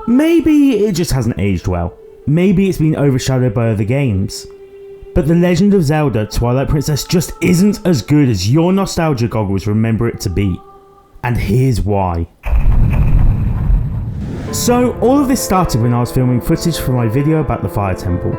Maybe it just hasn't aged well. Maybe it's been overshadowed by other games. But The Legend of Zelda Twilight Princess just isn't as good as your nostalgia goggles remember it to be. And here's why. So all of this started when I was filming footage for my video about the Fire Temple.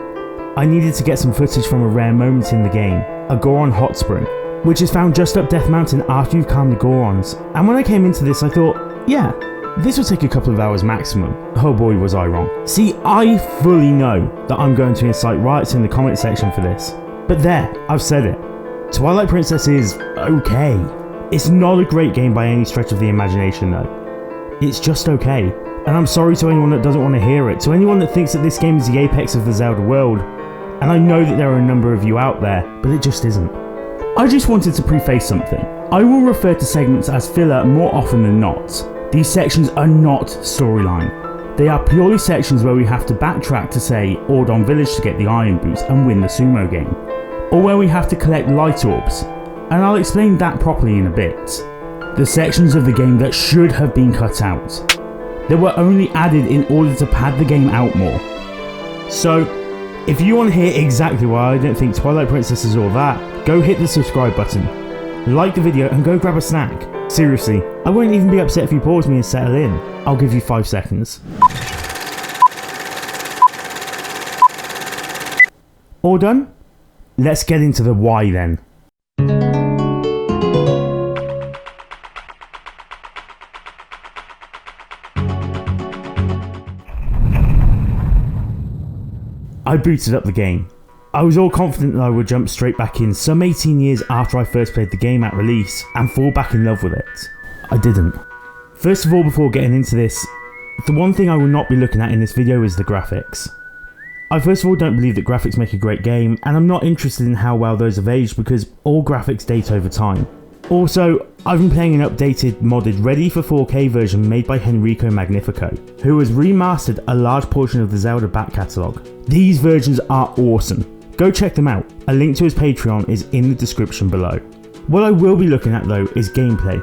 I needed to get some footage from a rare moment in the game, a Goron hot spring, which is found just up Death Mountain after you've calmed the Gorons. And when I came into this I thought, yeah, this will take a couple of hours maximum. Oh boy was I wrong. See, I fully know that I'm going to incite riots in the comment section for this. But there, I've said it. Twilight Princess is okay. It's not a great game by any stretch of the imagination though. It's just okay. And I'm sorry to anyone that doesn't want to hear it, to anyone that thinks that this game is the apex of the Zelda world. And I know that there are a number of you out there, but it just isn't. I just wanted to preface something. I will refer to segments as filler more often than not. These sections are not storyline. They are purely sections where we have to backtrack to say Ordon Village to get the Iron Boots and win the sumo game. Or where we have to collect light orbs. And I'll explain that properly in a bit. The sections of the game that should have been cut out. They were only added in order to pad the game out more. So, if you want to hear exactly why I don't think Twilight Princess is all that, go hit the subscribe button, like the video and go grab a snack. Seriously, I won't even be upset if you pause me and settle in. I'll give you 5 seconds. All done? Let's get into the why then. I booted up the game. I was all confident that I would jump straight back in some 18 years after I first played the game at release and fall back in love with it. I didn't. First of all, before getting into this, the one thing I will not be looking at in this video is the graphics. I first of all don't believe that graphics make a great game, and I'm not interested in how well those have aged because all graphics date over time. Also, I've been playing an updated, modded, ready for 4K version made by Henrico Magnifico, who has remastered a large portion of the Zelda back catalogue. These versions are awesome. Go check them out. A link to his Patreon is in the description below. What I will be looking at though is gameplay,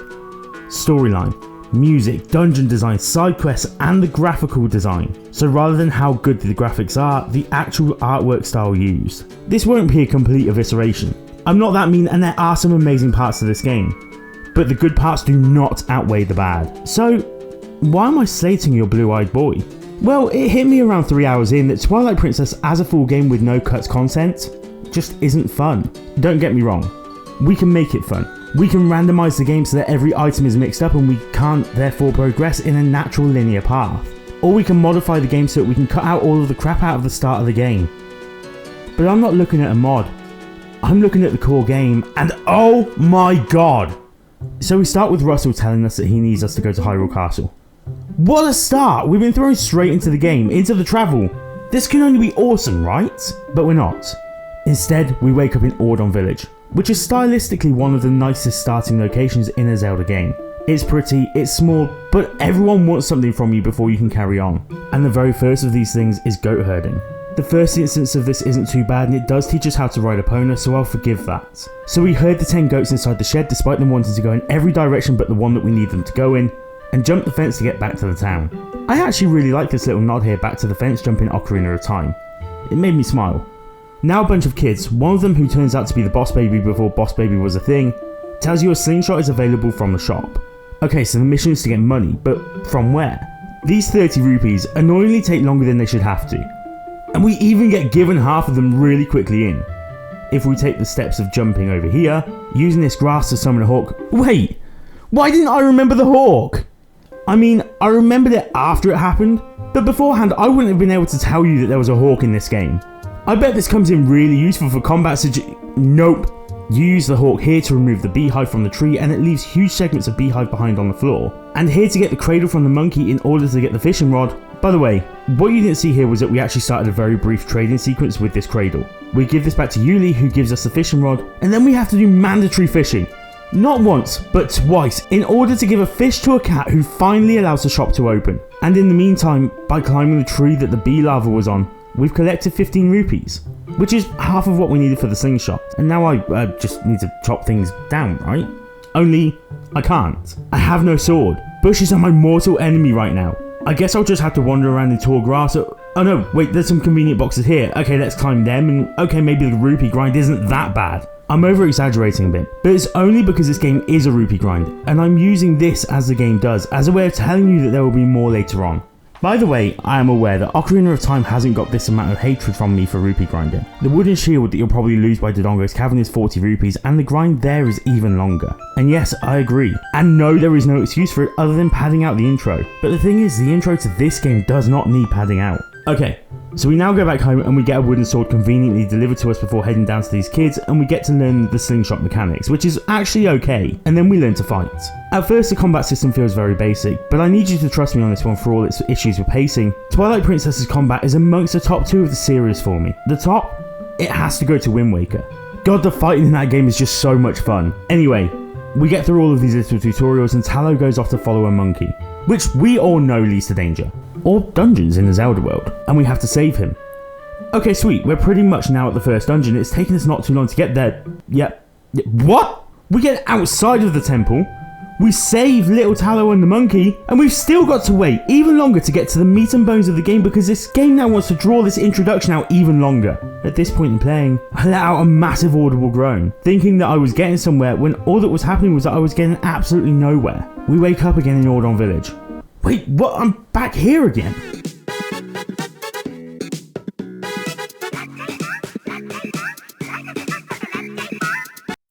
storyline, music, dungeon design, side quests and the graphical design. So rather than how good the graphics are, the actual artwork style used. This won't be a complete evisceration. I'm not that mean and there are some amazing parts to this game. But the good parts do not outweigh the bad. So why am I slating your blue-eyed boy? Well, it hit me around 3 hours in that Twilight Princess as a full game with no cuts content just isn't fun. Don't get me wrong, we can make it fun. We can randomise the game so that every item is mixed up and we can't therefore progress in a natural linear path. Or we can modify the game so that we can cut out all of the crap out of the start of the game. But I'm not looking at a mod, I'm looking at the core game and oh my god! So we start with Russell telling us that he needs us to go to Hyrule Castle. What a start! We've been thrown straight into the game, into the travel. This can only be awesome, right? But we're not. Instead, we wake up in Ordon Village, which is stylistically one of the nicest starting locations in a Zelda game. It's pretty, it's small, but everyone wants something from you before you can carry on. And the very first of these things is goat herding. The first instance of this isn't too bad and it does teach us how to ride a pony, so I'll forgive that. So we herd the 10 goats inside the shed despite them wanting to go in every direction but the one that we need them to go in, and jump the fence to get back to the town. I actually really like this little nod here back to the fence jumping Ocarina of Time. It made me smile. Now a bunch of kids, one of them who turns out to be the boss baby before boss baby was a thing, tells you a slingshot is available from the shop. Okay, so the mission is to get money, but from where? These 30 rupees annoyingly take longer than they should have to. And we even get given half of them really quickly in. If we take the steps of jumping over here, using this grass to summon a hawk. Wait, why didn't I remember the hawk? I mean, I remembered it after it happened, but beforehand I wouldn't have been able to tell you that there was a hawk in this game. I bet this comes in really useful for combat Nope. You use the hawk here to remove the beehive from the tree and it leaves huge segments of beehive behind on the floor. And here to get the cradle from the monkey in order to get the fishing rod. By the way, what you didn't see here was that we actually started a very brief trading sequence with this cradle. We give this back to Yuli who gives us the fishing rod and then we have to do mandatory fishing. Not once, but twice, in order to give a fish to a cat who finally allows the shop to open. And in the meantime, by climbing the tree that the bee larva was on, we've collected 15 rupees, which is half of what we needed for the slingshot. And now I just need to chop things down, right? Only, I can't. I have no sword. Bushes are my mortal enemy right now. I guess I'll just have to wander around in tall grass. Oh no, wait, there's some convenient boxes here. Okay, let's climb them, and okay, maybe the rupee grind isn't that bad. I'm over exaggerating a bit, but it's only because this game is a rupee grind, and I'm using this as the game does, as a way of telling you that there will be more later on. By the way, I am aware that Ocarina of Time hasn't got this amount of hatred from me for rupee grinding. The wooden shield that you'll probably lose by Dodongo's Cavern is 40 rupees, and the grind there is even longer. And yes, I agree. And no, there is no excuse for it other than padding out the intro. But the thing is, the intro to this game does not need padding out. Okay, so we now go back home and we get a wooden sword conveniently delivered to us before heading down to these kids, and we get to learn the slingshot mechanics, which is actually okay, and then we learn to fight. At first the combat system feels very basic, but I need you to trust me on this one for all its issues with pacing. Twilight Princess's combat is amongst the top 2 of the series for me. The top? It has to go to Wind Waker. God, the fighting in that game is just so much fun. Anyway, we get through all of these little tutorials and Tallow goes off to follow a monkey, which we all know leads to danger. Or dungeons in the Zelda world, and we have to save him. Okay, sweet, we're pretty much now at the first dungeon. It's taken us not too long to get there. Yep. What? We get outside of the temple, we save little Tallow and the monkey, and we've still got to wait even longer to get to the meat and bones of the game because this game now wants to draw this introduction out even longer. At this point in playing, I let out a massive audible groan, thinking that I was getting somewhere when all that was happening was that I was getting absolutely nowhere. We wake up again in Ordon Village. Wait, what? I'm back here again?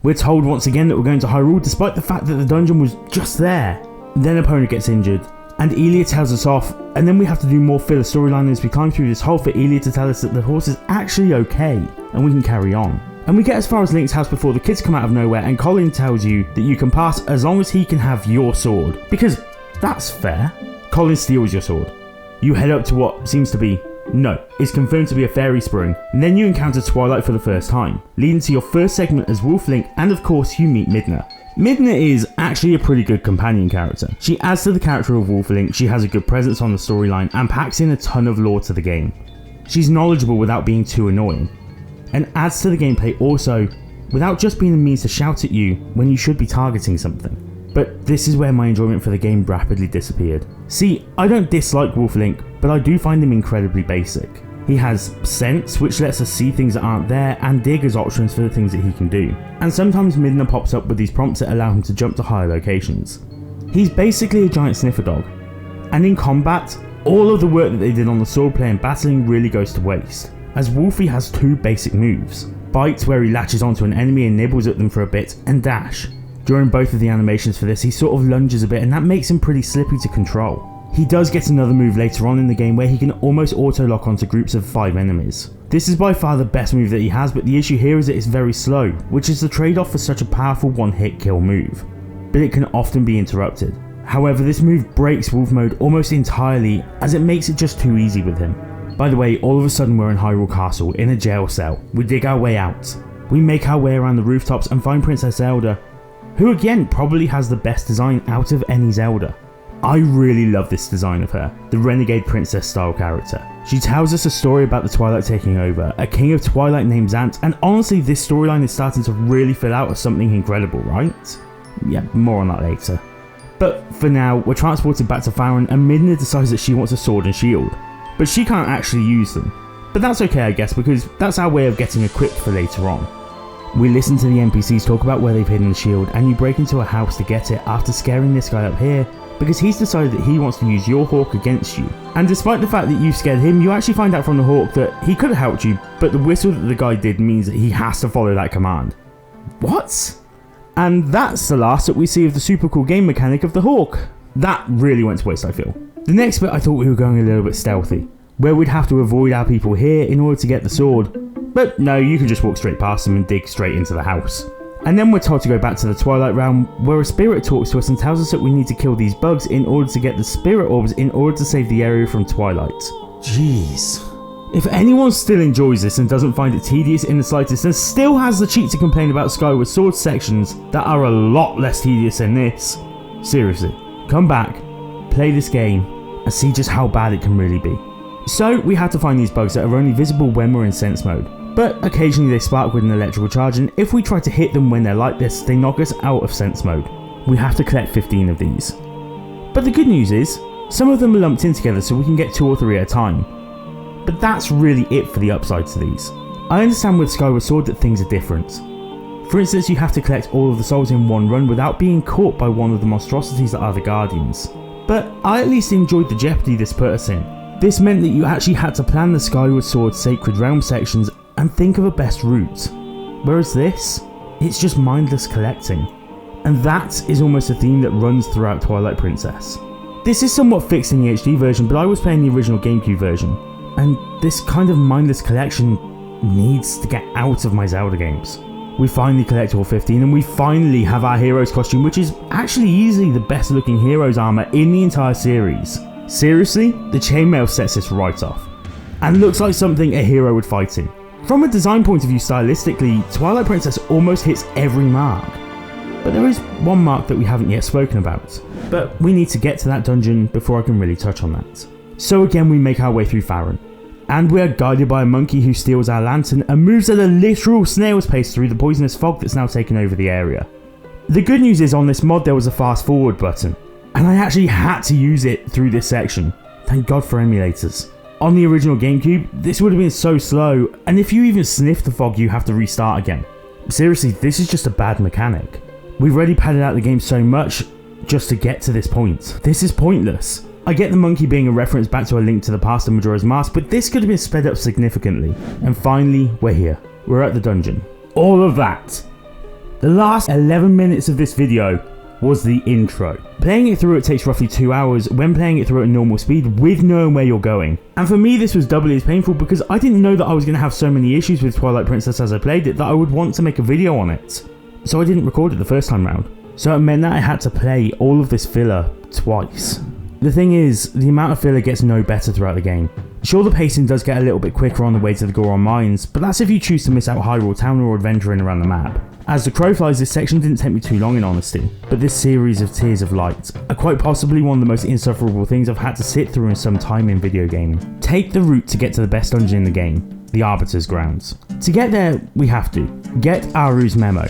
We're told once again that we're going to Hyrule despite the fact that the dungeon was just there. Then Epona gets injured, and Elia tells us off, and then we have to do more filler storyline as we climb through this hole for Elia to tell us that the horse is actually okay, and we can carry on. And we get as far as Link's house before the kids come out of nowhere, and Colin tells you that you can pass as long as he can have your sword. Because that's fair. Colin steals your sword. You head up to what seems to be, no, it's confirmed to be a fairy spring, and then you encounter Twilight for the first time, leading to your first segment as Wolf Link, and of course you meet Midna. Midna is actually a pretty good companion character. She adds to the character of Wolf Link, she has a good presence on the storyline, and packs in a ton of lore to the game. She's knowledgeable without being too annoying, and adds to the gameplay also, without just being a means to shout at you when you should be targeting something. But this is where my enjoyment for the game rapidly disappeared. See, I don't dislike Wolf Link, but I do find him incredibly basic. He has sense, which lets us see things that aren't there, and dig as options for the things that he can do. And sometimes Midna pops up with these prompts that allow him to jump to higher locations. He's basically a giant sniffer dog. And in combat, all of the work that they did on the swordplay and battling really goes to waste, as Wolfie has 2 basic moves. Bite, where he latches onto an enemy and nibbles at them for a bit, and Dash. During both of the animations for this, he sort of lunges a bit, and that makes him pretty slippy to control. He does get another move later on in the game where he can almost auto-lock onto groups of 5 enemies. This is by far the best move that he has, but the issue here is that it's very slow, which is the trade-off for such a powerful one-hit kill move. But it can often be interrupted. However, this move breaks Wolf Mode almost entirely, as it makes it just too easy with him. By the way, all of a sudden we're in Hyrule Castle, in a jail cell. We dig our way out. We make our way around the rooftops and find Princess Zelda, who again probably has the best design out of any Zelda. I really love this design of her, the renegade princess style character. She tells us a story about the Twilight taking over, a king of Twilight named Zant, and honestly this storyline is starting to really fill out as something incredible, right? Yeah, more on that later. But for now, we're transported back to Faron and Midna decides that she wants a sword and shield, but she can't actually use them. But that's okay I guess, because that's our way of getting equipped for later on. We listen to the NPCs talk about where they've hidden the shield, and you break into a house to get it after scaring this guy up here because he's decided that he wants to use your hawk against you. And despite the fact that you scared him, you actually find out from the hawk that he could have helped you, but the whistle that the guy did means that he has to follow that command. What? And that's the last that we see of the super cool game mechanic of the hawk. That really went to waste, I feel. The next bit I thought we were going a little bit stealthy, where we'd have to avoid our people here in order to get the sword. But no, you can just walk straight past them and dig straight into the house. And then we're told to go back to the Twilight Realm, where a spirit talks to us and tells us that we need to kill these bugs in order to get the spirit orbs in order to save the area from Twilight. Jeez. If anyone still enjoys this and doesn't find it tedious in the slightest and still has the cheek to complain about Skyward Sword sections that are a lot less tedious than this, seriously, come back, play this game, and see just how bad it can really be. So we have to find these bugs that are only visible when we're in sense mode, but occasionally they spark with an electrical charge, and if we try to hit them when they're like this, they knock us out of sense mode. We have to collect 15 of these. But the good news is, Some of them are lumped in together so we can get 2 or 3 at a time. But that's really it for the upsides to these. I understand with Skyward Sword that things are different. For instance, you have to collect all of the souls in one run without being caught by one of the monstrosities that are the Guardians. But I at least enjoyed the jeopardy this put us in. This meant that you actually had to plan the Skyward Sword Sacred Realm sections and think of a best route. Whereas this, it's just mindless collecting. And that is almost a theme that runs throughout Twilight Princess. This is somewhat fixed in the HD version, but I was playing the original GameCube version, and this kind of mindless collection needs to get out of my Zelda games. We finally collect all 15 and we finally have our hero's costume, which is actually easily the best looking hero's armour in the entire series. Seriously, the chainmail sets this right off, and looks like something a hero would fight in. From a design point of view stylistically, Twilight Princess almost hits every mark. But there is one mark that we haven't yet spoken about, but we need to get to that dungeon before I can really touch on that. So again we make our way through Faron, and we are guided by a monkey who steals our lantern and moves at a literal snail's pace through the poisonous fog that's now taken over the area. The good news is on this mod there was a fast forward button, and I actually had to use it through this section. Thank God for emulators. On the original GameCube, this would have been so slow, and if you even sniff the fog you have to restart again. Seriously, this is just a bad mechanic. We've already padded out the game so much just to get to this point. This is pointless. I get the monkey being a reference back to A Link to the Past and Majora's Mask, but this could have been sped up significantly. And finally, we're here. We're at the dungeon. All of that. The last 11 minutes of this video was the intro. Playing it through it takes roughly 2 hours when playing it through at normal speed with knowing where you're going. And for me this was doubly as painful because I didn't know that I was going to have so many issues with Twilight Princess as I played it that I would want to make a video on it. So I didn't record it the first time round. So it meant that I had to play all of this filler twice. The thing is, the amount of filler gets no better throughout the game. Sure, the pacing does get a little bit quicker on the way to the Goron Mines, but that's if you choose to miss out Hyrule Town or adventuring around the map. As the crow flies, this section didn't take me too long in honesty, but this series of Tears of Light are quite possibly one of the most insufferable things I've had to sit through in some time in video gaming. Take the route to get to the best dungeon in the game, the Arbiter's Grounds. To get there, we have to get Aru's memo,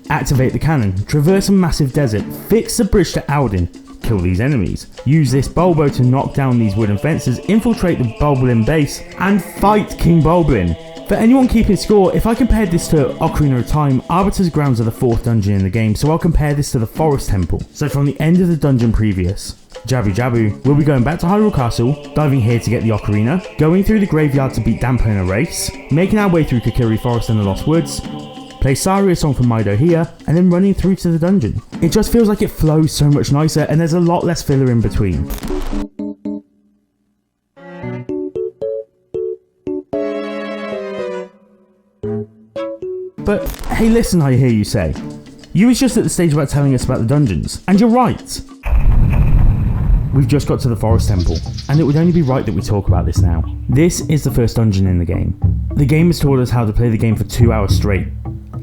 activate the cannon, traverse a massive desert, fix the bridge to Alden, kill these enemies, use this Bulbo to knock down these wooden fences, infiltrate the Bulblin base, and fight King Bulblin. For anyone keeping score, if I compared this to Ocarina of Time, Arbiter's Grounds are the 4th dungeon in the game, so I'll compare this to the Forest Temple. So from the end of the dungeon previous, Jabu Jabu, we'll be going back to Hyrule Castle, diving here to get the Ocarina, going through the graveyard to beat Dampo in a race, making our way through Kokiri Forest and the Lost Woods, play Saria song from Mido here, and then running through to the dungeon. It just feels like it flows so much nicer and there's a lot less filler in between. But hey listen, I hear you say. You was just at the stage about telling us about the dungeons, and you're right. We've just got to the Forest Temple, and it would only be right that we talk about this now. This is the first dungeon in the game. The game has taught us how to play the game for 2 hours straight,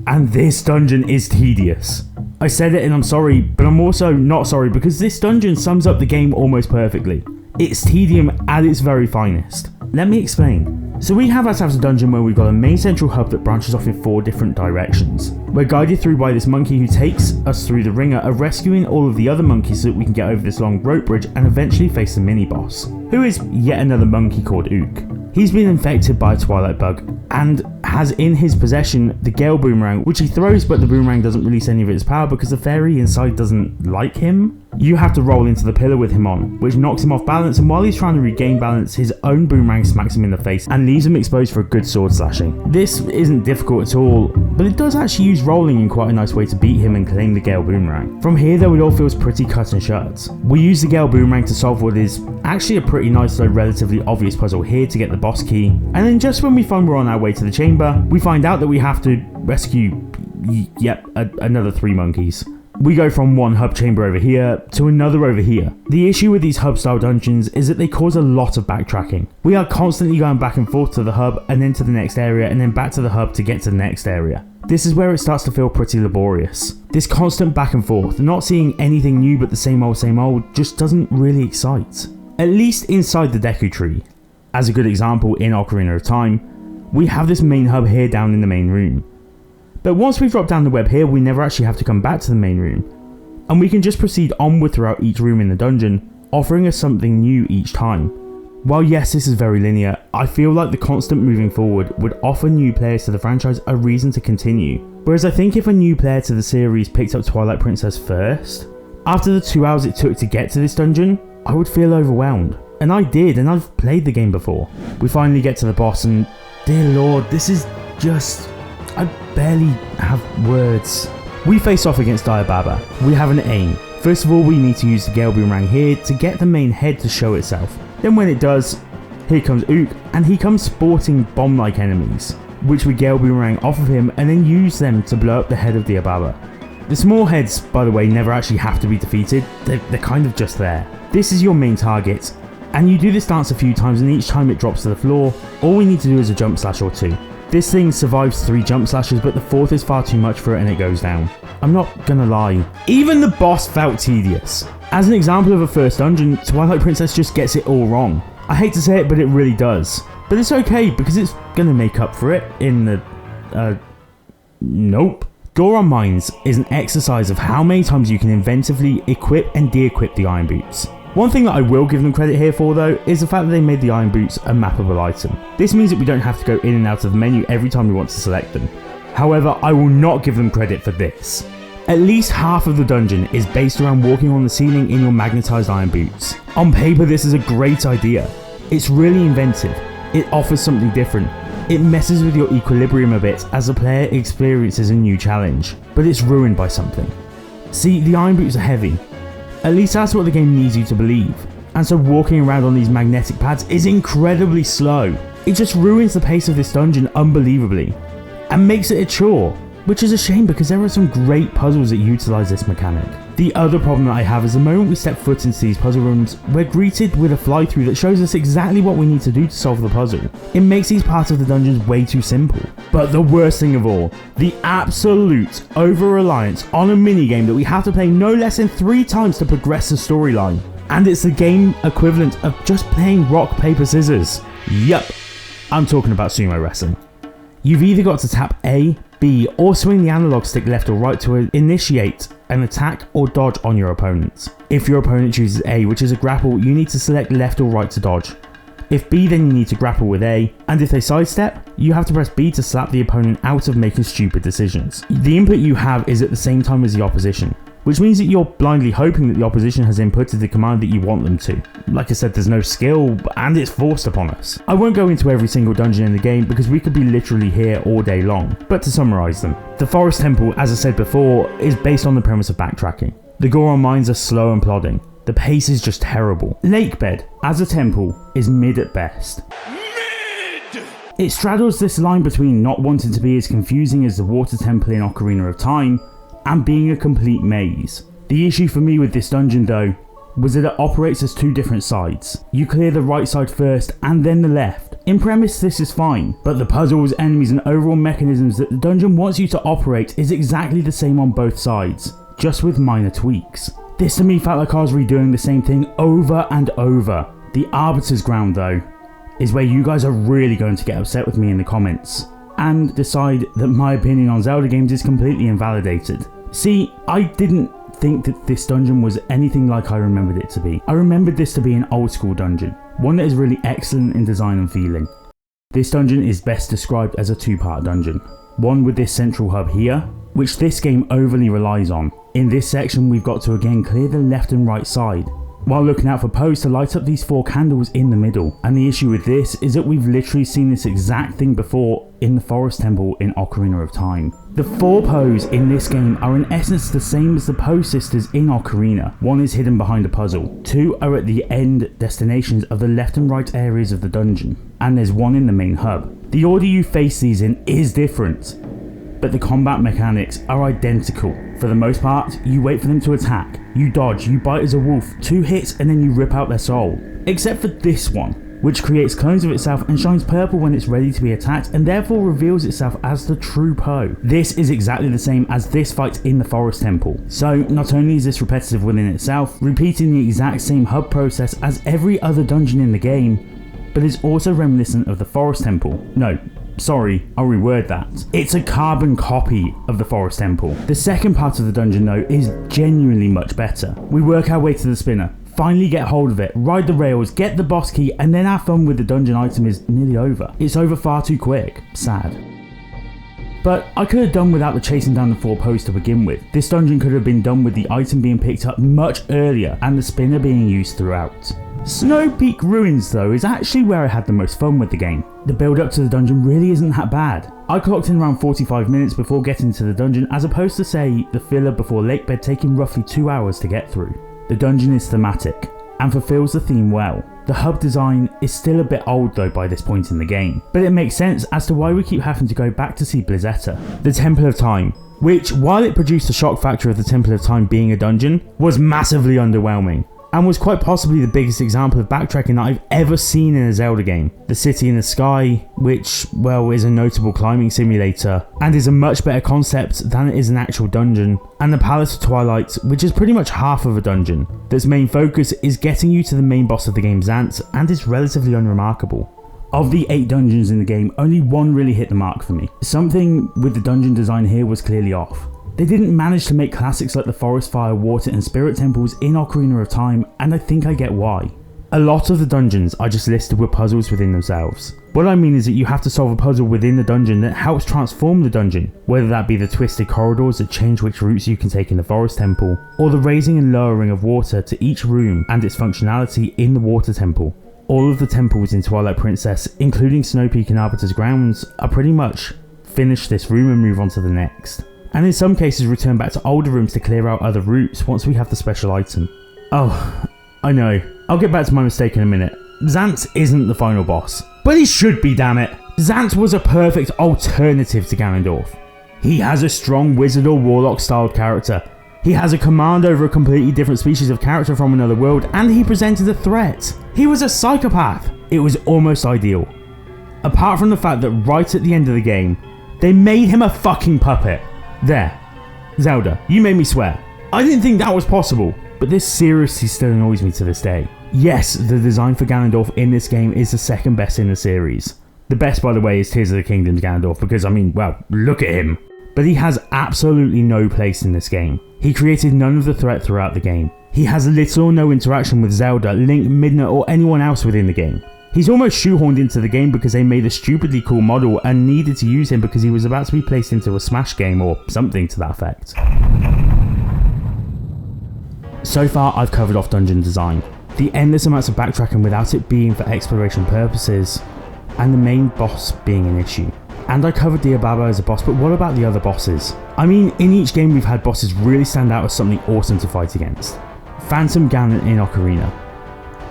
and this dungeon is tedious. I said it and I'm sorry, but I'm also not sorry because this dungeon sums up the game almost perfectly. It's tedium at its very finest. Let me explain. So we have ourselves a dungeon where we've got a main central hub that branches off in 4 different directions. We're guided through by this monkey who takes us through the ringer of rescuing all of the other monkeys so that we can get over this long rope bridge and eventually face the mini-boss, who is yet another monkey called Ook. He's been infected by a Twilight bug and has in his possession the Gale Boomerang, which he throws, but the boomerang doesn't release any of its power because the fairy inside doesn't like him. You have to roll into the pillar with him on, which knocks him off balance, and while he's trying to regain balance, his own boomerang smacks him in the face and leaves him exposed for a good sword slashing. This isn't difficult at all, but it does actually use rolling in quite a nice way to beat him and claim the Gale Boomerang. From here though, it all feels pretty cut and shut. We use the Gale Boomerang to solve what is actually a pretty nice though relatively obvious puzzle here to get the boss key, and then just when we find we're on our way to the chamber, we find out that we have to rescue, another 3 monkeys. We go from one hub chamber over here to another over here. The issue with these hub style dungeons is that they cause a lot of backtracking. We are constantly going back and forth to the hub and then to the next area and then back to the hub to get to the next area. This is where it starts to feel pretty laborious. This constant back and forth, not seeing anything new but the same old, just doesn't really excite. At least inside the Deku Tree. As a good example, in Ocarina of Time, we have this main hub here down in the main room. But once we've dropped down the web here, we never actually have to come back to the main room, and we can just proceed onward throughout each room in the dungeon, offering us something new each time. While yes, this is very linear, I feel like the constant moving forward would offer new players to the franchise a reason to continue. Whereas I think if a new player to the series picked up Twilight Princess first, after the 2 hours it took to get to this dungeon, I would feel overwhelmed. And I did, and I've played the game before. We finally get to the boss and, dear lord, this is just... I barely have words. We face off against Dire Baba. We have an aim. First of all, we need to use the Gale Boomerang here to get the main head to show itself. Then when it does, here comes Ook, and he comes sporting bomb-like enemies, which we Gale Boomerang off of him and then use them to blow up the head of Dire Baba. The small heads, by the way, never actually have to be defeated, they're kind of just there. This is your main target, and you do this dance a few times and each time it drops to the floor, all we need to do is a jump slash or two. This thing survives 3 jump slashes, but the 4th is far too much for it and it goes down. I'm not gonna lie, even the boss felt tedious. As an example of a first dungeon, Twilight Princess just gets it all wrong. I hate to say it, but it really does. But it's okay, because it's gonna make up for it in the... nope. Goron Mines is an exercise of how many times you can inventively equip and de-equip the Iron Boots. One thing that I will give them credit here for though, is the fact that they made the Iron Boots a mappable item. This means that we don't have to go in and out of the menu every time we want to select them. However, I will not give them credit for this. At least half of the dungeon is based around walking on the ceiling in your magnetised Iron Boots. On paper, this is a great idea. It's really inventive. It offers something different. It messes with your equilibrium a bit as the player experiences a new challenge, but it's ruined by something. See, the Iron Boots are heavy. At least that's what the game needs you to believe. And so walking around on these magnetic pads is incredibly slow. It just ruins the pace of this dungeon unbelievably, and makes it a chore. Which is a shame because there are some great puzzles that utilise this mechanic. The other problem that I have is the moment we step foot into these puzzle rooms, we're greeted with a fly-through that shows us exactly what we need to do to solve the puzzle. It makes these parts of the dungeons way too simple. But the worst thing of all, the absolute over-reliance on a minigame that we have to play no less than 3 times to progress the storyline. And it's the game equivalent of just playing rock, paper, scissors. Yup, I'm talking about sumo wrestling. You've either got to tap A, B, or swing the analog stick left or right to initiate an attack or dodge on your opponent. If your opponent chooses A, which is a grapple, you need to select left or right to dodge. If B, then you need to grapple with A, and if they sidestep, you have to press B to slap the opponent out of making stupid decisions. The input you have is at the same time as the opposition, which means that you're blindly hoping that the opposition has inputted the command that you want them to. Like I said, there's no skill, and it's forced upon us. I won't go into every single dungeon in the game because we could be literally here all day long, but to summarise them. The Forest Temple, as I said before, is based on the premise of backtracking. The Goron Mines are slow and plodding. The pace is just terrible. Lakebed, as a temple, is mid at best. It straddles this line between not wanting to be as confusing as the Water Temple in Ocarina of Time, and being a complete maze. The issue for me with this dungeon though, was that it operates as 2 different sides. You clear the right side first and then the left. In premise this is fine, but the puzzles, enemies and overall mechanisms that the dungeon wants you to operate is exactly the same on both sides, just with minor tweaks. This to me felt like I was redoing the same thing over and over. The Arbiter's Ground though, is where you guys are really going to get upset with me in the comments, and decide that my opinion on Zelda games is completely invalidated. See, I didn't think that this dungeon was anything like I remembered it to be. I remembered this to be an old school dungeon, one that is really excellent in design and feeling. This dungeon is best described as a 2-part dungeon. One with this central hub here, which this game overly relies on. In this section we've got to again clear the left and right side, while looking out for Poes to light up these 4 candles in the middle. And the issue with this is that we've literally seen this exact thing before in the Forest Temple in Ocarina of Time. The 4 Poes in this game are in essence the same as the Poe sisters in Ocarina. 1 is hidden behind a puzzle, 2 are at the end destinations of the left and right areas of the dungeon, and there's 1 in the main hub. The order you face these in is different, but the combat mechanics are identical. For the most part, you wait for them to attack, you dodge, you bite as a wolf, 2 hits and then you rip out their soul. Except for this one, which creates clones of itself and shines purple when it's ready to be attacked and therefore reveals itself as the true Poe. This is exactly the same as this fight in the Forest Temple. So not only is this repetitive within itself, repeating the exact same hub process as every other dungeon in the game, but is also reminiscent of the Forest Temple. No, sorry, I'll reword that. It's a carbon copy of the Forest Temple. The second part of the dungeon though is genuinely much better. We work our way to the spinner, finally get hold of it, ride the rails, get the boss key, and then our fun with the dungeon item is nearly over. It's over far too quick. Sad. But I could have done without the chasing down the 4 posts to begin with. This dungeon could have been done with the item being picked up much earlier and the spinner being used throughout. Snow Peak Ruins though is actually where I had the most fun with the game. The build up to the dungeon really isn't that bad. I clocked in around 45 minutes before getting to the dungeon, as opposed to say the filler before Lakebed taking roughly 2 hours to get through. The dungeon is thematic and fulfills the theme well. The hub design is still a bit old though by this point in the game, but it makes sense as to why we keep having to go back to see Blizzetta. The Temple of Time, which while it produced the shock factor of the Temple of Time being a dungeon, was massively underwhelming, and was quite possibly the biggest example of backtracking that I've ever seen in a Zelda game. The City in the Sky, which, well, is a notable climbing simulator, and is a much better concept than it is an actual dungeon, and the Palace of Twilight, which is pretty much half of a dungeon, that's main focus is getting you to the main boss of the game, Zant, and is relatively unremarkable. Of the 8 dungeons in the game, only 1 really hit the mark for me. Something with the dungeon design here was clearly off. They didn't manage to make classics like the Forest Fire, Water and Spirit Temples in Ocarina of Time, and I think I get why. A lot of the dungeons I just listed were puzzles within themselves. What I mean is that you have to solve a puzzle within the dungeon that helps transform the dungeon, whether that be the twisted corridors that change which routes you can take in the Forest Temple, or the raising and lowering of water to each room and its functionality in the Water Temple. All of the temples in Twilight Princess, including Snow Peak and Arbiter's Grounds, are pretty much finish this room and move on to the next. And in some cases return back to older rooms to clear out other routes once we have the special item. Oh, I know. I'll get back to my mistake in a minute. Zant isn't the final boss. But he should be, damn it! Zant was a perfect alternative to Ganondorf. He has a strong wizard or warlock styled character. He has a command over a completely different species of character from another world, and he presented a threat. He was a psychopath. It was almost ideal. Apart from the fact that right at the end of the game, they made him a fucking puppet. There. Zelda, you made me swear. I didn't think that was possible, but this seriously still annoys me to this day. Yes, the design for Ganondorf in this game is the second best in the series. The best, by the way, is Tears of the Kingdom's Ganondorf because, I mean, well, look at him. But he has absolutely no place in this game. He created none of the threat throughout the game. He has little or no interaction with Zelda, Link, Midna, or anyone else within the game. He's almost shoehorned into the game because they made a stupidly cool model and needed to use him because he was about to be placed into a Smash game or something to that effect. So far I've covered off dungeon design, the endless amounts of backtracking without it being for exploration purposes, and the main boss being an issue. And I covered Diababa as a boss, but what about the other bosses? I mean, in each game we've had bosses really stand out as something awesome to fight against. Phantom Ganon in Ocarina.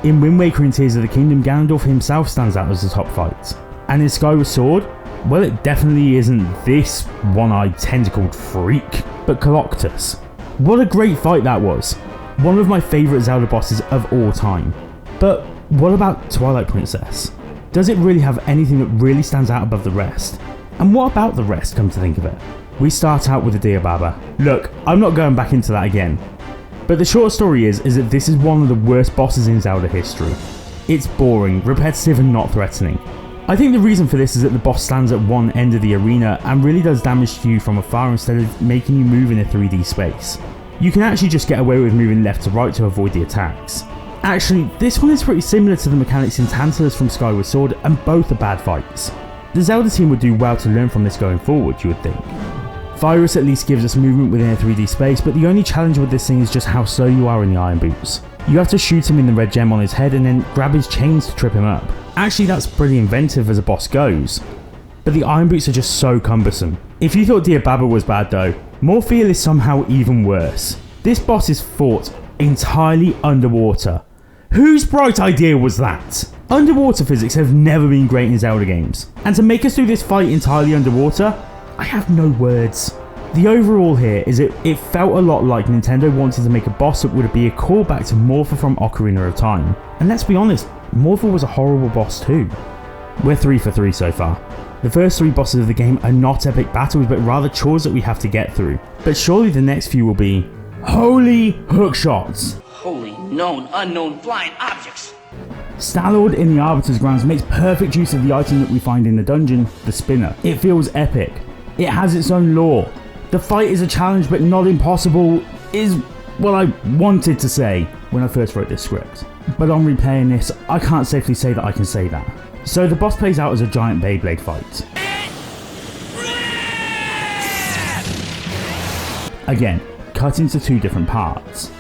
In Wind Waker and Tears of the Kingdom, Ganondorf himself stands out as the top fight. And in Skyward Sword, well, it definitely isn't this one-eyed tentacled freak, but Coloctus. What a great fight that was. One of my favourite Zelda bosses of all time. But what about Twilight Princess? Does it really have anything that really stands out above the rest? And what about the rest, come to think of it? We start out with the Diababa. Look, I'm not going back into that again. But the short story is that this is one of the worst bosses in Zelda history. It's boring, repetitive and not threatening. I think the reason for this is that the boss stands at one end of the arena and really does damage to you from afar instead of making you move in a 3D space. You can actually just get away with moving left to right to avoid the attacks. Actually, this one is pretty similar to the mechanics in Tantalus from Skyward Sword, and both are bad fights. The Zelda team would do well to learn from this going forward, you would think. Virus at least gives us movement within a 3D space, but the only challenge with this thing is just how slow you are in the Iron Boots. You have to shoot him in the red gem on his head and then grab his chains to trip him up. Actually, that's pretty inventive as a boss goes. But the Iron Boots are just so cumbersome. If you thought Diababa was bad though, Morpheal is somehow even worse. This boss is fought entirely underwater. Whose bright idea was that? Underwater physics have never been great in Zelda games, and to make us do this fight entirely underwater, I have no words. The overall here is it felt a lot like Nintendo wanted to make a boss that would be a callback to Morpha from Ocarina of Time. And let's be honest, Morpha was a horrible boss too. We're 3 for 3 so far. The first 3 bosses of the game are not epic battles, but rather chores that we have to get through. But surely the next few will be holy hookshots. Holy known, unknown flying objects. Star-Lord in the Arbiter's Grounds makes perfect use of the item that we find in the dungeon, the spinner. It feels epic. It has its own lore. The fight is a challenge but not impossible, is what I wanted to say. when I first wrote this script, but on replaying this, I can't safely say that I can say that. So the boss plays out as a giant Beyblade fight. Again, cut into two different parts.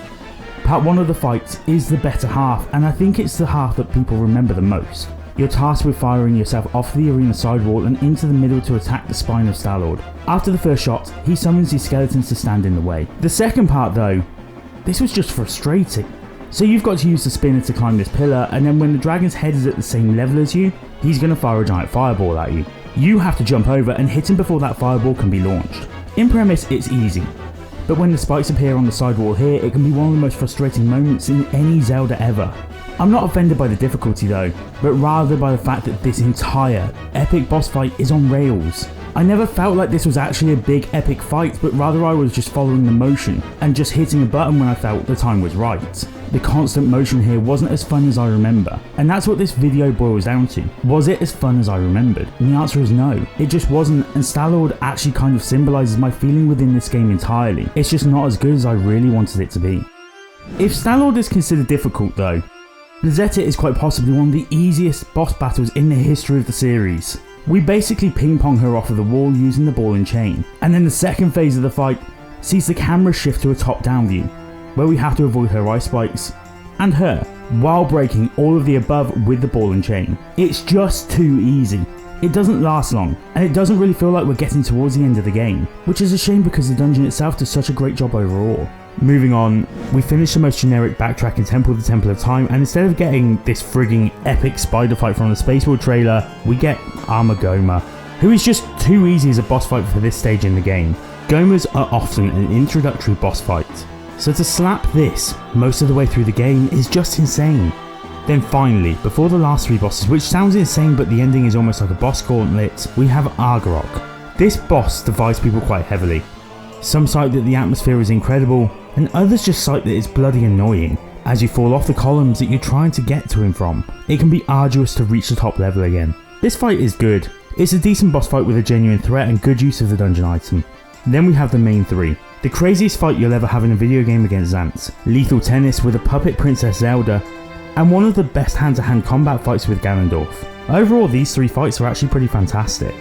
Part 1 of the fight is the better half, and I think it's the half that people remember the most. You're tasked with firing yourself off the arena sidewall and into the middle to attack the spine of Star-Lord. After the first shot, he summons his skeletons to stand in the way. The second part though, this was just frustrating. So you've got to use the spinner to climb this pillar, and then when the dragon's head is at the same level as you, he's going to fire a giant fireball at you. You have to jump over and hit him before that fireball can be launched. In premise, it's easy. But when the spikes appear on the sidewall here, it can be one of the most frustrating moments in any Zelda ever. I'm not offended by the difficulty though, but rather by the fact that this entire epic boss fight is on rails. I never felt like this was actually a big epic fight, but rather I was just following the motion and just hitting a button when I felt the time was right. The constant motion here wasn't as fun as I remember, and that's what this video boils down to. Was it as fun as I remembered? And the answer is no, it just wasn't, and Star-Lord actually kind of symbolises my feeling within this game entirely. It's just not as good as I really wanted it to be. If Star-Lord is considered difficult though, Zeta is quite possibly one of the easiest boss battles in the history of the series. We basically ping pong her off of the wall using the ball and chain, and then the second phase of the fight sees the camera shift to a top down view, where we have to avoid her ice spikes, and her, while breaking all of the above with the ball and chain. It's just too easy. It doesn't last long, and it doesn't really feel like we're getting towards the end of the game, which is a shame because the dungeon itself does such a great job overall. Moving on, we finish the most generic backtracking temple, the Temple of Time, and instead of getting this frigging epic spider fight from the Space World trailer, we get Armagoma, who is just too easy as a boss fight for this stage in the game. Gomas are often an introductory boss fight, so to slap this most of the way through the game is just insane. Then finally, before the last three bosses, which sounds insane but the ending is almost like a boss gauntlet, we have Argarok. This boss divides people quite heavily. Some cite that the atmosphere is incredible, and others just cite that it's bloody annoying. As you fall off the columns that you're trying to get to him from, it can be arduous to reach the top level again. This fight is good. It's a decent boss fight with a genuine threat and good use of the dungeon item. Then we have the main three. The craziest fight you'll ever have in a video game against Zants, lethal tennis with a puppet Princess Zelda, and one of the best hand-to-hand combat fights with Ganondorf. Overall, these three fights are actually pretty fantastic.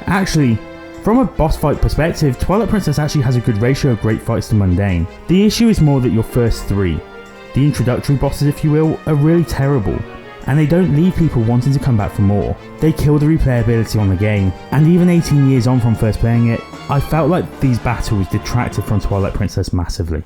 Actually, from a boss fight perspective, Twilight Princess actually has a good ratio of great fights to mundane. The issue is more that your first three, the introductory bosses if you will, are really terrible, and they don't leave people wanting to come back for more. They kill the replayability on the game, and even 18 years on from first playing it, I felt like these battles detracted from Twilight Princess massively.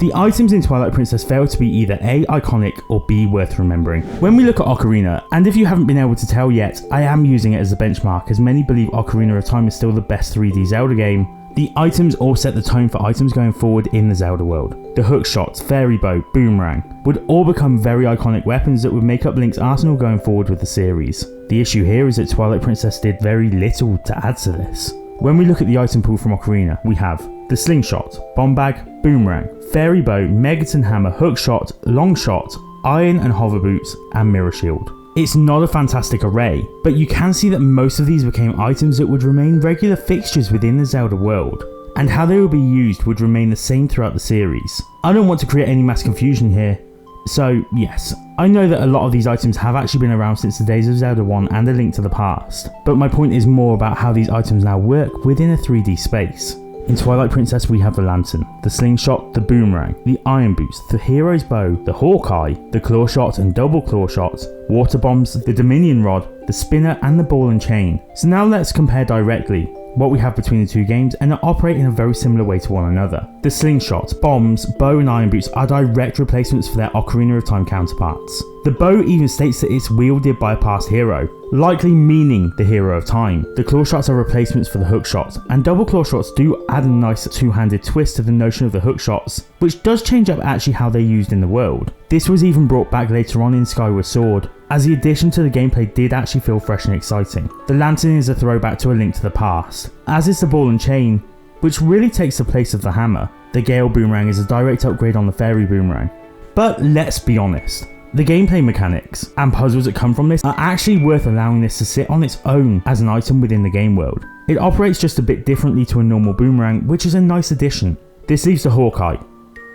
The items in Twilight Princess fail to be either A, iconic, or B, worth remembering. When we look at Ocarina, and if you haven't been able to tell yet, I am using it as a benchmark as many believe Ocarina of Time is still the best 3D Zelda game, the items all set the tone for items going forward in the Zelda world. The hookshot, fairy bow, boomerang would all become very iconic weapons that would make up Link's arsenal going forward with the series. The issue here is that Twilight Princess did very little to add to this. When we look at the item pool from Ocarina, we have the slingshot, bomb bag, boomerang, fairy bow, megaton hammer, hookshot, long shot, iron and hover boots, and mirror shield. It's not a fantastic array, but you can see that most of these became items that would remain regular fixtures within the Zelda world, and how they would be used would remain the same throughout the series. I don't want to create any mass confusion here, so yes, I know that a lot of these items have actually been around since the days of Zelda 1 and A Link to the Past, but my point is more about how these items now work within a 3D space. In Twilight Princess we have the lantern, the slingshot, the boomerang, the iron boots, the hero's bow, the Hawkeye, the claw shot and double claw shot, water bombs, the Dominion rod, the spinner and the ball and chain. So now let's compare directly what we have between the two games, and they operate in a very similar way to one another. The slingshot, bombs, bow and iron boots are direct replacements for their Ocarina of Time counterparts. The bow even states that it's wielded by a past hero, likely meaning the hero of time. The claw shots are replacements for the hook shots, and double claw shots do add a nice two-handed twist to the notion of the hook shots, which does change up actually how they're used in the world. This was even brought back later on in Skyward Sword, as the addition to the gameplay did actually feel fresh and exciting. The lantern is a throwback to A Link to the Past, as is the ball and chain, which really takes the place of the hammer. The Gale boomerang is a direct upgrade on the fairy boomerang. But let's be honest, the gameplay mechanics and puzzles that come from this are actually worth allowing this to sit on its own as an item within the game world. It operates just a bit differently to a normal boomerang, which is a nice addition. This leaves the Hawkeye.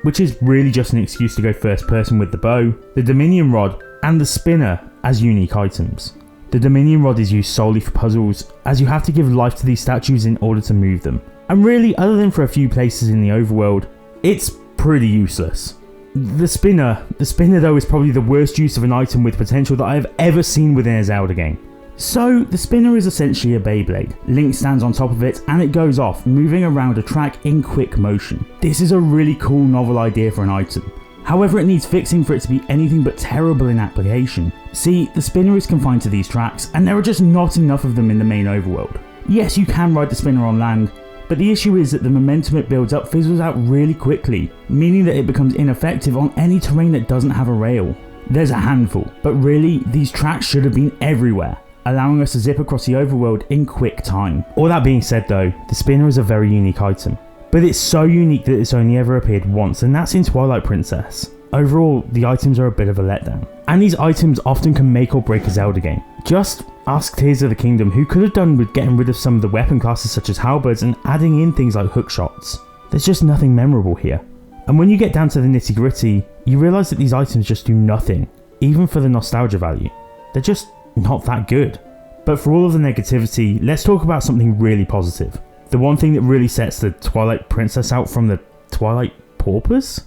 which is really just an excuse to go first person with the bow, the Dominion Rod, and the Spinner as unique items. The Dominion Rod is used solely for puzzles, as you have to give life to these statues in order to move them. And really, other than for a few places in the overworld, it's pretty useless. The Spinner though is probably the worst use of an item with potential that I have ever seen within a Zelda game. So, the Spinner is essentially a Beyblade. Link stands on top of it and it goes off, moving around a track in quick motion. This is a really cool novel idea for an item. However, it needs fixing for it to be anything but terrible in application. See, the Spinner is confined to these tracks and there are just not enough of them in the main overworld. Yes, you can ride the Spinner on land, but the issue is that the momentum it builds up fizzles out really quickly, meaning that it becomes ineffective on any terrain that doesn't have a rail. There's a handful, but really, these tracks should have been everywhere, allowing us to zip across the overworld in quick time. All that being said though, the Spinner is a very unique item, but it's so unique that it's only ever appeared once, and that's in Twilight Princess. Overall, the items are a bit of a letdown, and these items often can make or break a Zelda game. Just ask Tears of the Kingdom, who could have done with getting rid of some of the weapon classes such as halberds and adding in things like hook shots. There's just nothing memorable here. And when you get down to the nitty gritty, you realise that these items just do nothing, even for the nostalgia value. They're just not that good. But for all of the negativity, let's talk about something really positive. The one thing that really sets the Twilight Princess out from the Twilight Paupers?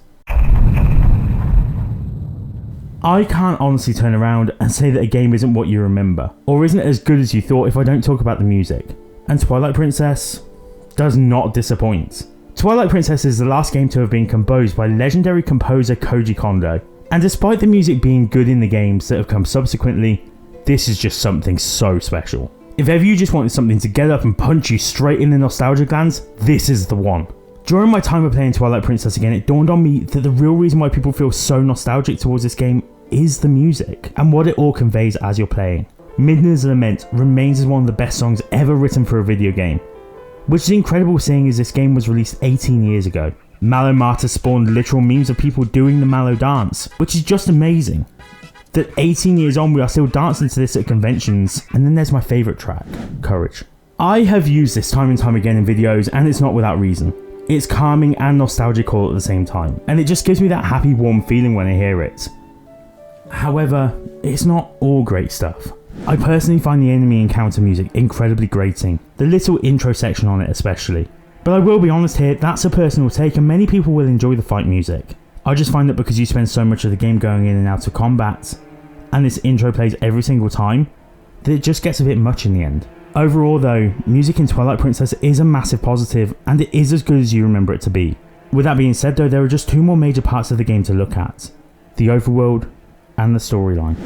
I can't honestly turn around and say that a game isn't what you remember, or isn't as good as you thought if I don't talk about the music. And Twilight Princess does not disappoint. Twilight Princess is the last game to have been composed by legendary composer Koji Kondo, and despite the music being good in the games that have come subsequently, this is just something so special. If ever you just wanted something to get up and punch you straight in the nostalgia glands, this is the one. During my time of playing Twilight Princess again, it dawned on me that the real reason why people feel so nostalgic towards this game is the music, and what it all conveys as you're playing. Midna's Lament remains as one of the best songs ever written for a video game, which is incredible seeing as this game was released 18 years ago. Mallow Martyr spawned literal memes of people doing the Mallow dance, which is just amazing. That 18 years on we are still dancing to this at conventions. And then there's my favourite track, Courage. I have used this time and time again in videos, and it's not without reason. It's calming and nostalgic all at the same time, and it just gives me that happy warm feeling when I hear it. However, it's not all great stuff. I personally find the enemy encounter music incredibly grating, the little intro section on it especially. But I will be honest here, that's a personal take and many people will enjoy the fight music. I just find that because you spend so much of the game going in and out of combat, and this intro plays every single time, that it just gets a bit much in the end. Overall though, music in Twilight Princess is a massive positive, and it is as good as you remember it to be. With that being said though, there are just two more major parts of the game to look at: the overworld and the storyline.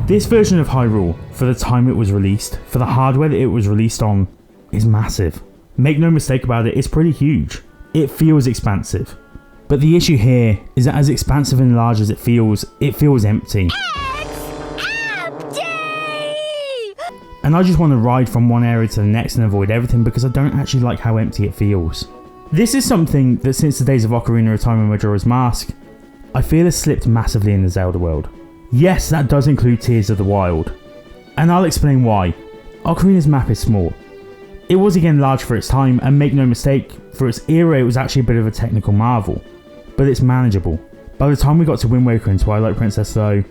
This version of Hyrule, for the time it was released, for the hardware that it was released on, is massive. Make no mistake about it, it's pretty huge. It feels expansive. But the issue here is that as expansive and large as it feels empty. And I just want to ride from one area to the next and avoid everything because I don't actually like how empty it feels. This is something that since the days of Ocarina of Time and Majora's Mask, I feel has slipped massively in the Zelda world. Yes, that does include Tears of the Wild, and I'll explain why. Ocarina's map is small. It was again large for its time, and make no mistake, for its era it was actually a bit of a technical marvel, but it's manageable. By the time we got to Wind Waker and Twilight Princess though,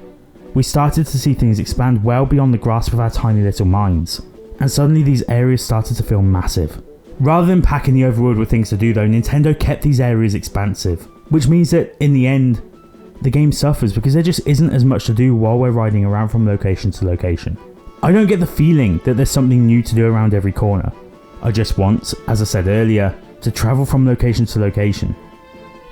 we started to see things expand well beyond the grasp of our tiny little minds, and suddenly these areas started to feel massive. Rather than packing the overworld with things to do though, Nintendo kept these areas expansive, which means that in the end, the game suffers because there just isn't as much to do while we're riding around from location to location. I don't get the feeling that there's something new to do around every corner. I just want, as I said earlier, to travel from location to location,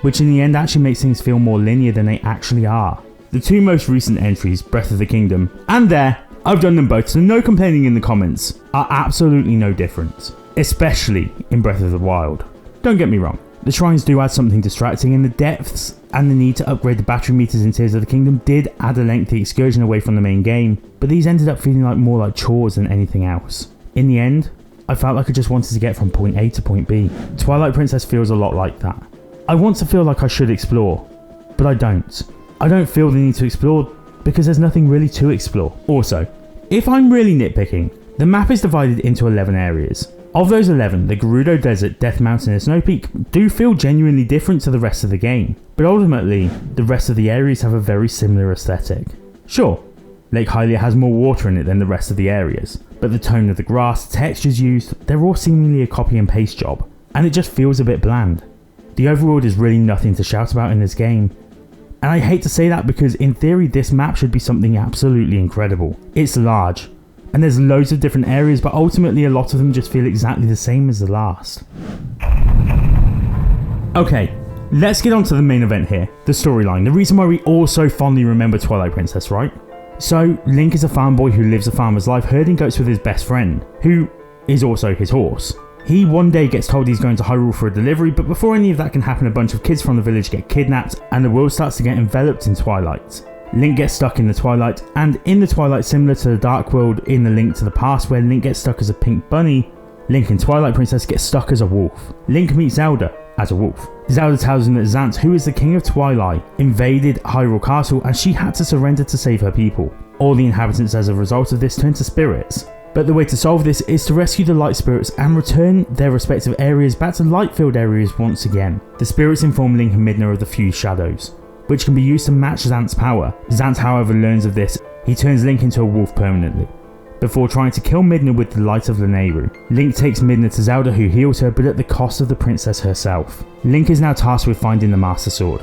which in the end actually makes things feel more linear than they actually are. The two most recent entries, Breath of the Kingdom, and there, I've done them both, so no complaining in the comments, are absolutely no different, especially in Breath of the Wild. Don't get me wrong, the shrines do add something distracting, and the depths and the need to upgrade the battery meters in Tears of the Kingdom did add a lengthy excursion away from the main game, but these ended up feeling more like chores than anything else. In the end, I felt like I just wanted to get from point A to point B. Twilight Princess feels a lot like that. I want to feel like I should explore, but I don't. I don't feel the need to explore because there's nothing really to explore. Also, if I'm really nitpicking, the map is divided into 11 areas. Of those 11, the Gerudo Desert, Death Mountain and Snow Peak do feel genuinely different to the rest of the game, but ultimately, the rest of the areas have a very similar aesthetic. Sure, Lake Hylia has more water in it than the rest of the areas, but the tone of the grass, textures used, they're all seemingly a copy and paste job, and it just feels a bit bland. The overworld is really nothing to shout about in this game, and I hate to say that because in theory this map should be something absolutely incredible. It's large, and there's loads of different areas, but ultimately a lot of them just feel exactly the same as the last. Okay, let's get on to the main event here, the storyline, the reason why we all so fondly remember Twilight Princess, right? So, Link is a farm boy who lives a farmer's life herding goats with his best friend, who is also his horse. He one day gets told he's going to Hyrule for a delivery, but before any of that can happen, a bunch of kids from the village get kidnapped and the world starts to get enveloped in twilight. Link gets stuck in the twilight, and in the twilight, similar to the Dark World in the Link to the Past where Link gets stuck as a pink bunny, Link and Twilight Princess get stuck as a wolf. Link meets Zelda as a wolf. Zelda tells him that Zant, who is the king of Twilight, invaded Hyrule Castle and she had to surrender to save her people. All the inhabitants as a result of this turn to spirits. But the way to solve this is to rescue the light spirits and return their respective areas back to light-filled areas once again. The spirits inform Link and Midna of the fused shadows, which can be used to match Zant's power. Zant, however, learns of this. He turns Link into a wolf permanently, before trying to kill Midna with the light of Lanayru. Link takes Midna to Zelda, who heals her, but at the cost of the princess herself. Link is now tasked with finding the Master Sword,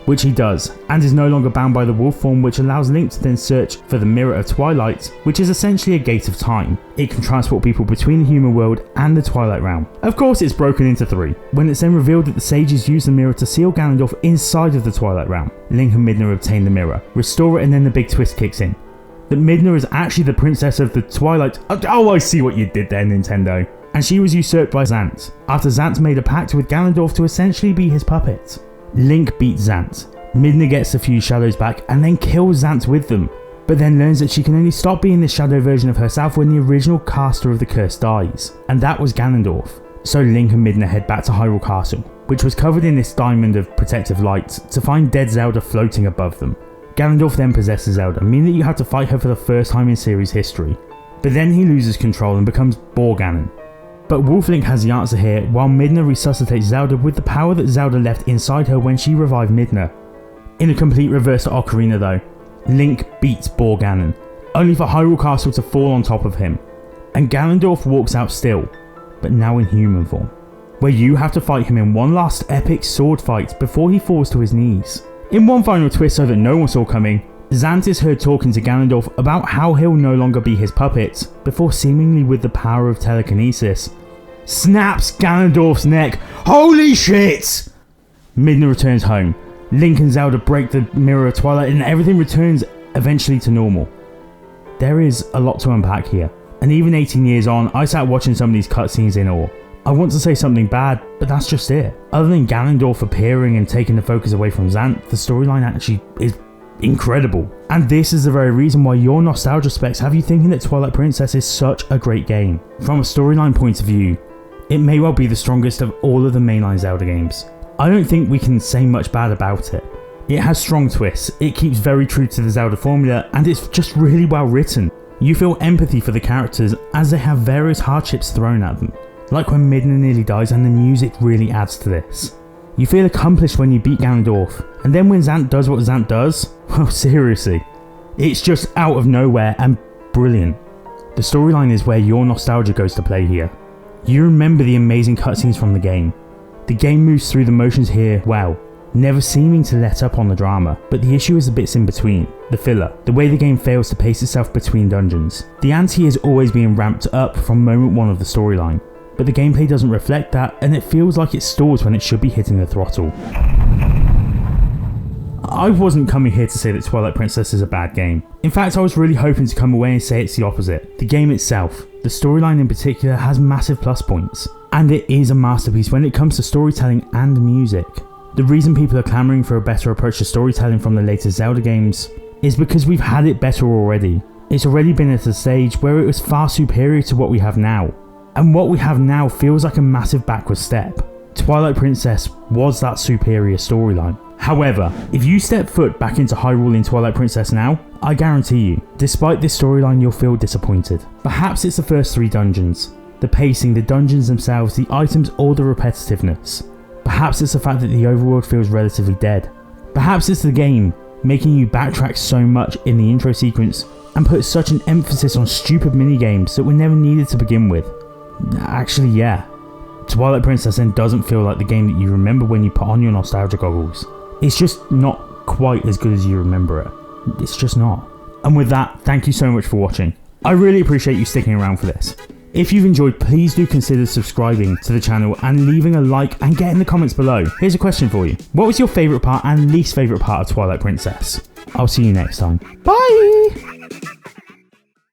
which he does, and is no longer bound by the wolf form, which allows Link to then search for the Mirror of Twilight, which is essentially a gate of time. It can transport people between the human world and the Twilight Realm. Of course, it's broken into three, when it's then revealed that the sages use the mirror to seal Ganondorf inside of the Twilight Realm. Link and Midna obtain the mirror, restore it, and then the big twist kicks in. That Midna is actually the princess of the Twilight. Oh, I see what you did there, Nintendo. And she was usurped by Zant, after Zant made a pact with Ganondorf to essentially be his puppet. Link beats Zant. Midna gets the few shadows back and then kills Zant with them, but then learns that she can only stop being this shadow version of herself when the original caster of the curse dies, and that was Ganondorf. So Link and Midna head back to Hyrule Castle, which was covered in this diamond of protective light, to find dead Zelda floating above them. Ganondorf then possesses Zelda, meaning that you have to fight her for the first time in series history, but then he loses control and becomes Ganon. But Wolf Link has the answer here, while Midna resuscitates Zelda with the power that Zelda left inside her when she revived Midna. In a complete reverse to Ocarina though, Link beats Ganon, only for Hyrule Castle to fall on top of him, and Ganondorf walks out still, but now in human form, where you have to fight him in one last epic sword fight before he falls to his knees. In one final twist so that no one saw coming, Zant is heard talking to Ganondorf about how he'll no longer be his puppet, before seemingly with the power of telekinesis, snaps Ganondorf's neck. Holy shit! Midna returns home. Link and Zelda break the Mirror of Twilight and everything returns eventually to normal. There is a lot to unpack here, and even 18 years on, I sat watching some of these cutscenes in awe. I want to say something bad, but that's just it. Other than Ganondorf appearing and taking the focus away from Zant, the storyline actually is incredible. And this is the very reason why your nostalgia specs have you thinking that Twilight Princess is such a great game. From a storyline point of view, it may well be the strongest of all of the mainline Zelda games. I don't think we can say much bad about it. It has strong twists, it keeps very true to the Zelda formula, and it's just really well written. You feel empathy for the characters as they have various hardships thrown at them, like when Midna nearly dies, and the music really adds to this. You feel accomplished when you beat Ganondorf, and then when Zant does what Zant does, well seriously, it's just out of nowhere and brilliant. The storyline is where your nostalgia goes to play here. You remember the amazing cutscenes from the game. The game moves through the motions here well, never seeming to let up on the drama, but the issue is the bits in between, the filler, the way the game fails to pace itself between dungeons. The ante is always being ramped up from moment one of the storyline, but the gameplay doesn't reflect that, and it feels like it stalls when it should be hitting the throttle. I wasn't coming here to say that Twilight Princess is a bad game. In fact, I was really hoping to come away and say it's the opposite. The game itself, the storyline in particular, has massive plus points, and it is a masterpiece when it comes to storytelling and music. The reason people are clamouring for a better approach to storytelling from the latest Zelda games is because we've had it better already. It's already been at a stage where it was far superior to what we have now, and what we have now feels like a massive backward step. Twilight Princess was that superior storyline. However, if you step foot back into Hyrule in Twilight Princess now, I guarantee you, despite this storyline, you'll feel disappointed. Perhaps it's the first 3 dungeons, the pacing, the dungeons themselves, the items, or the repetitiveness. Perhaps it's the fact that the overworld feels relatively dead. Perhaps it's the game making you backtrack so much in the intro sequence and put such an emphasis on stupid minigames that were never needed to begin with. Actually, yeah. Twilight Princess then doesn't feel like the game that you remember when you put on your nostalgia goggles. It's just not quite as good as you remember it. It's just not. And with that, thank you so much for watching. I really appreciate you sticking around for this. If you've enjoyed, please do consider subscribing to the channel and leaving a like and get in the comments below. Here's a question for you. What was your favourite part and least favourite part of Twilight Princess? I'll see you next time. Bye!